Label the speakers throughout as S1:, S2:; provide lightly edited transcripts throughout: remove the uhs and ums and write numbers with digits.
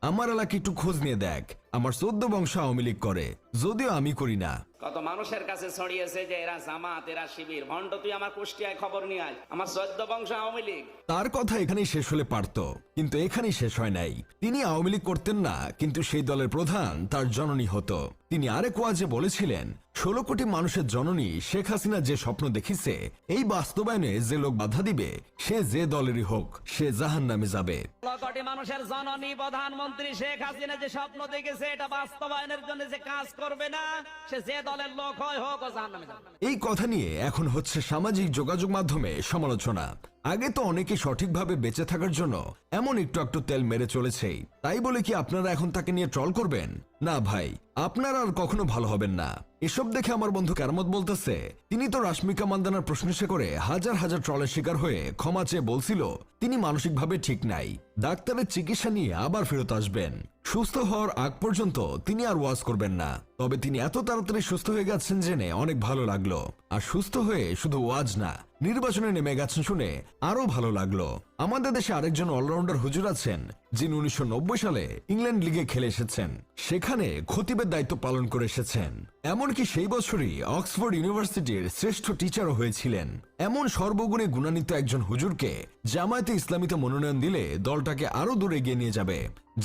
S1: আমার এলাকা একটু খোঁজ নিয়ে দেখ, আমার 14 বংশ আওয়ামী লীগ করে, যদিও আমি করি না।
S2: কত মানুষের কাছে ছড়িয়েছে যে এরা জামাত, এরা শিবির। ভণ্ড, তুই আমার কুষ্টিয়ায় খবর নিয়ে আয়, আমার 14 বংশ আওয়ামী লীগ।
S1: তার কথা এখানেই শেষ হলে পারত, কিন্তু এখানেই শেষ হয় নাই। তিনি আওয়ামী লীগ করতেন না, কিন্তু সেই দলের প্রধান তার জননী হতো। তিনি আরেক ওয়াজে বলেছিলেন, 16 কোটি মানুষের জননী শেখ হাসিনা যে স্বপ্ন দেখিছে, এই বাস্তবায়নে যে লোক বাধা দিবে, সে যে দলেরই হোক, সে জাহান্নামে যাবে।
S2: 16 কোটি মানুষের জননী প্রধানমন্ত্রী শেখ হাসিনা যে স্বপ্ন দেখেছে, এটা বাস্তবায়নের জন্য যে কাজ করবে না, সে যে দলের লোক হয় হোক, ও জাহান্নামে যাবে।
S1: এই কথা নিয়ে এখন হচ্ছে সামাজিক যোগাযোগ মাধ্যমে সমালোচনা। আগে তো অনেকে সঠিকভাবে বেঁচে থাকার জন্য এমন একটু একটু তেল মেরে চলেছেই, তাই বলে কি আপনারা এখন তাকে নিয়ে ট্রল করবেন? না ভাই, আপনারা আর কখনো ভালো হবেন না। এসব দেখে আমার বন্ধু কেরামত বলতেছে, তিনি তো রাশমিকা মান্দানার প্রশংসা করে হাজার হাজার ট্রলের শিকার হয়ে ক্ষমা চেয়ে বলছিল তিনি মানসিকভাবে ঠিক নাই, ডাক্তারের চিকিৎসা নিয়ে আবার ফেরত আসবেন, সুস্থ হওয়ার আগ পর্যন্ত তিনি আর ওয়াজ করবেন না। তবে তিনি এত তাড়াতাড়ি সুস্থ হয়ে গেছেন জেনে অনেক ভালো লাগলো। আর সুস্থ হয়ে শুধু ওয়াজ না, নির্বাচনে নেমে গেছেন শুনে আরো ভালো লাগলো। আমাদের দেশে আরেকজন অলরাউন্ডার হুজুর আছেন, যিনি 1990 সালে ইংল্যান্ড লিগে খেলে এসেছেন, সেখানে খতিবের দায়িত্ব পালন করে এসেছেন। এমনকি সেই বছরই অক্সফোর্ড ইউনিভার্সিটির শ্রেষ্ঠ টিচারও হয়েছিলেন। এমন সর্বগুণে গুণান্বিত একজন হুজুরকে জামায়াতে ইসলামীতে মনোনয়ন দিলে দলটাকে আরো দূরে এগিয়ে নিয়ে যাবে,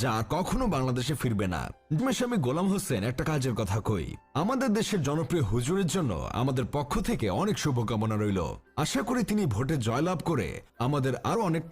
S1: যা কখনো বাংলাদেশে ফিরবে না। আমি গোলাম হোসেন একটা কাজের কথা কই, আমাদের দেশের জনপ্রিয় হুজুরের জন্য আমাদের পক্ষ থেকে অনেক শুভকামনা রইল। আশা করি তিনি ভোটে জয়লাভ করে আমাদের আরো অনেক